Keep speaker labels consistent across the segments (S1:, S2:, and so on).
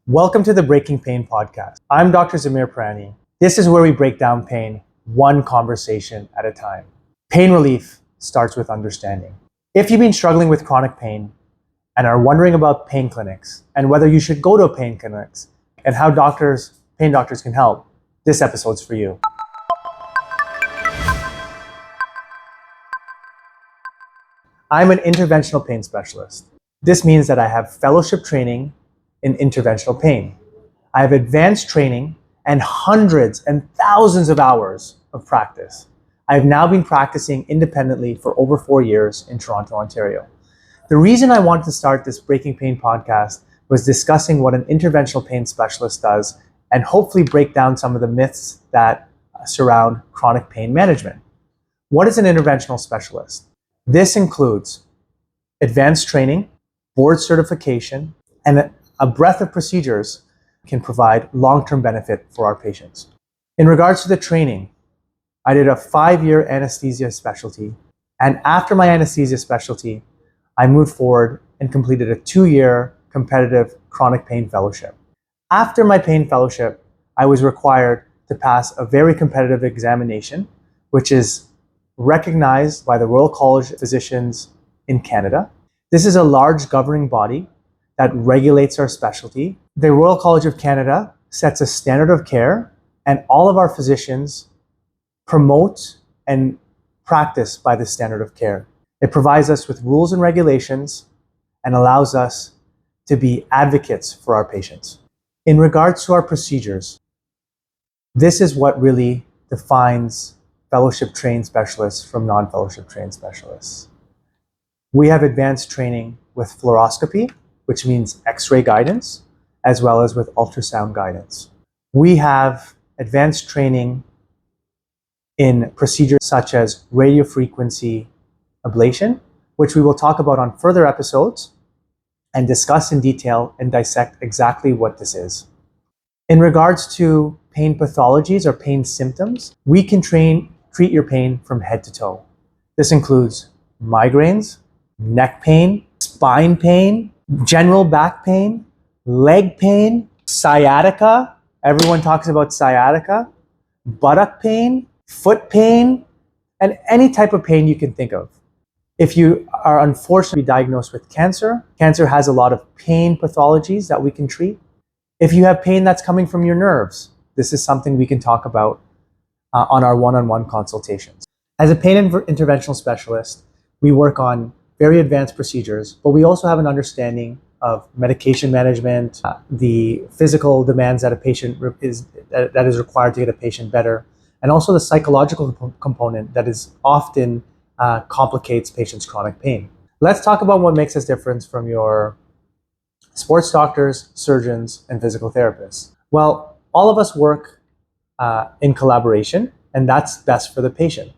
S1: Welcome to the Breaking Pain podcast. I'm Dr. Pirani. This is where we break down pain one conversation at a time. Pain relief starts with understanding. If you've been struggling with chronic pain and are wondering about pain clinics and whether you should go to pain clinics and how pain doctors can help, this episode's for you. I'm an interventional pain specialist. This means that I have fellowship training in interventional pain. I have advanced training and hundreds and thousands of hours of practice. I have now been practicing independently for over 4 years in Toronto, Ontario. The reason I wanted to start this Breaking Pain podcast was discussing what an interventional pain specialist does and hopefully break down some of the myths that surround chronic pain management. What is an interventional specialist? This includes advanced training, board certification, and a breadth of procedures can provide long-term benefit for our patients. In regards to the training, I did a 5-year anesthesia specialty, and after my anesthesia specialty, I moved forward and completed a 2-year competitive chronic pain fellowship. After my pain fellowship, I was required to pass a very competitive examination, which is recognized by the Royal College of Physicians in Canada. This is a large governing body that regulates our specialty. The Royal College of Canada sets a standard of care, and all of our physicians promote and practice by the standard of care. It provides us with rules and regulations and allows us to be advocates for our patients. In regards to our procedures, this is what really defines fellowship trained specialists from non-fellowship trained specialists. We have advanced training with fluoroscopy, which means X-ray guidance, as well as with ultrasound guidance. We have advanced training in procedures such as radiofrequency ablation, which we will talk about on further episodes and discuss in detail and dissect exactly what this is. In regards to pain pathologies or pain symptoms, we can treat your pain from head to toe. This includes migraines, neck pain, spine pain, general back pain, leg pain, sciatica. Everyone talks about sciatica, buttock pain, foot pain, and any type of pain you can think of. If you are unfortunately diagnosed with cancer, cancer has a lot of pain pathologies that we can treat. If you have pain that's coming from your nerves, this is something we can talk about on our one-on-one consultations. As a pain interventional specialist, we work on very advanced procedures, but we also have an understanding of medication management, the physical demands that that is required to get a patient better, and also the psychological component that is often complicates patients' chronic pain. Let's talk about what makes us different from your sports doctors, surgeons, and physical therapists. Well, all of us work in collaboration, and that's best for the patient.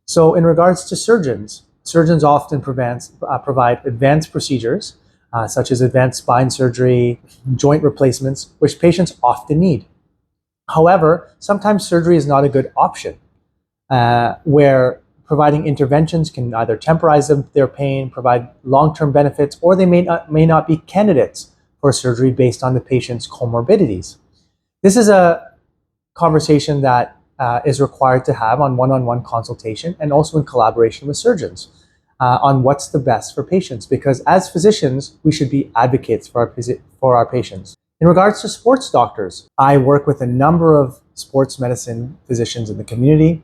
S1: So in regards to surgeons often provide advanced procedures, such as advanced spine surgery, joint replacements, which patients often need. However, sometimes surgery is not a good option, where providing interventions can either temporize their pain, provide long-term benefits, or they may not be candidates for surgery based on the patient's comorbidities. This is a conversation that is required to have on one-on-one consultation and also in collaboration with surgeons on what's the best for patients, because as physicians, we should be advocates for our patients. In regards to sports doctors, I work with a number of sports medicine physicians in the community,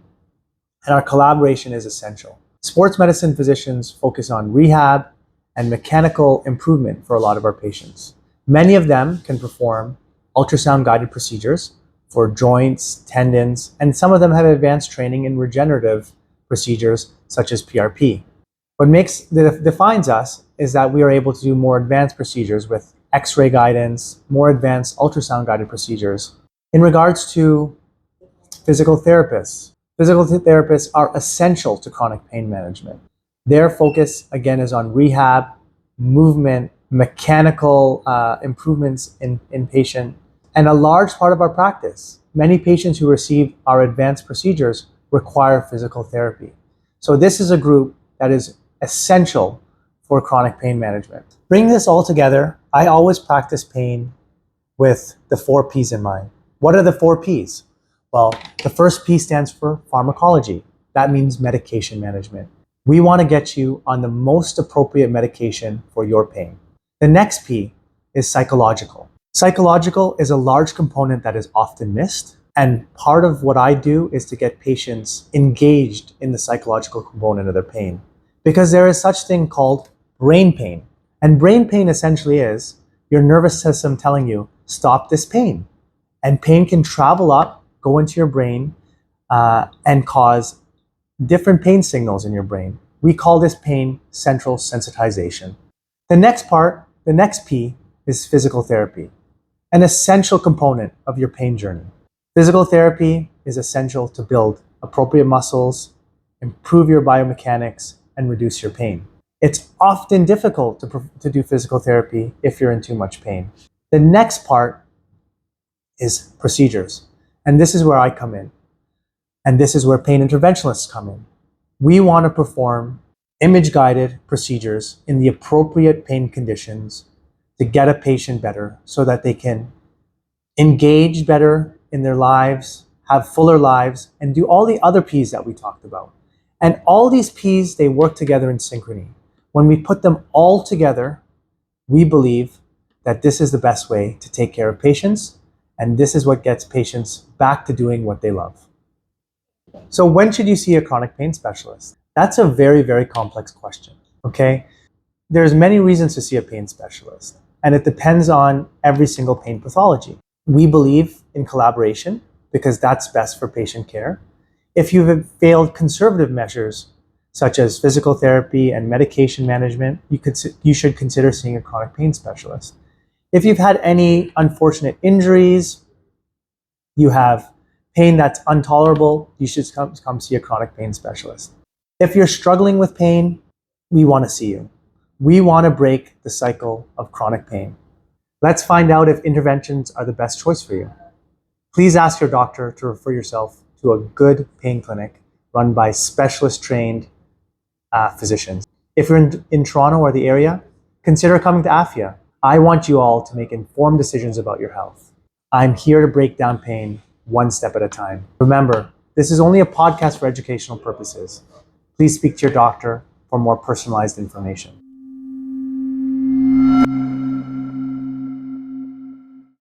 S1: and our collaboration is essential. Sports medicine physicians focus on rehab and mechanical improvement for a lot of our patients. Many of them can perform ultrasound-guided procedures for joints, tendons, and some of them have advanced training in regenerative procedures such as PRP. What defines us is that we are able to do more advanced procedures with X-ray guidance, more advanced ultrasound-guided procedures. In regards to physical therapists are essential to chronic pain management. Their focus, again, is on rehab, movement, mechanical improvements in patient, and a large part of our practice. Many patients who receive our advanced procedures require physical therapy. So this is a group that is essential for chronic pain management. Bring this all together, I always practice pain with the 4Ps in mind. What are the 4Ps? Well, the first P stands for pharmacology. That means medication management. We want to get you on the most appropriate medication for your pain. The next P is psychological. Psychological is a large component that is often missed. And part of what I do is to get patients engaged in the psychological component of their pain. Because there is such thing called brain pain. And brain pain essentially is your nervous system telling you, stop this pain. And pain can travel up, go into your brain, and cause different pain signals in your brain. We call this pain central sensitization. The next part, the next P, is physical therapy, an essential component of your pain journey. Physical therapy is essential to build appropriate muscles, improve your biomechanics, and reduce your pain. It's often difficult to do physical therapy if you're in too much pain. The next part is procedures. And this is where I come in. And this is where pain interventionalists come in. We want to perform image-guided procedures in the appropriate pain conditions to get a patient better so that they can engage better in their lives, have fuller lives, and do all the other Ps that we talked about. And all these Ps, they work together in synchrony. When we put them all together, we believe that this is the best way to take care of patients, and this is what gets patients back to doing what they love. So when should you see a chronic pain specialist? That's a very, very complex question, okay? There's many reasons to see a pain specialist, and it depends on every single pain pathology. We believe in collaboration because that's best for patient care. If you've failed conservative measures, such as physical therapy and medication management, you should consider seeing a chronic pain specialist. If you've had any unfortunate injuries, you have pain that's intolerable, you should come see a chronic pain specialist. If you're struggling with pain, we want to see you. We want to break the cycle of chronic pain. Let's find out if interventions are the best choice for you. Please ask your doctor to refer yourself to a good pain clinic run by specialist-trained physicians. If you're in Toronto or the area, consider coming to AFIA. I want you all to make informed decisions about your health. I'm here to break down pain one step at a time. Remember, this is only a podcast for educational purposes. Please speak to your doctor for more personalized information.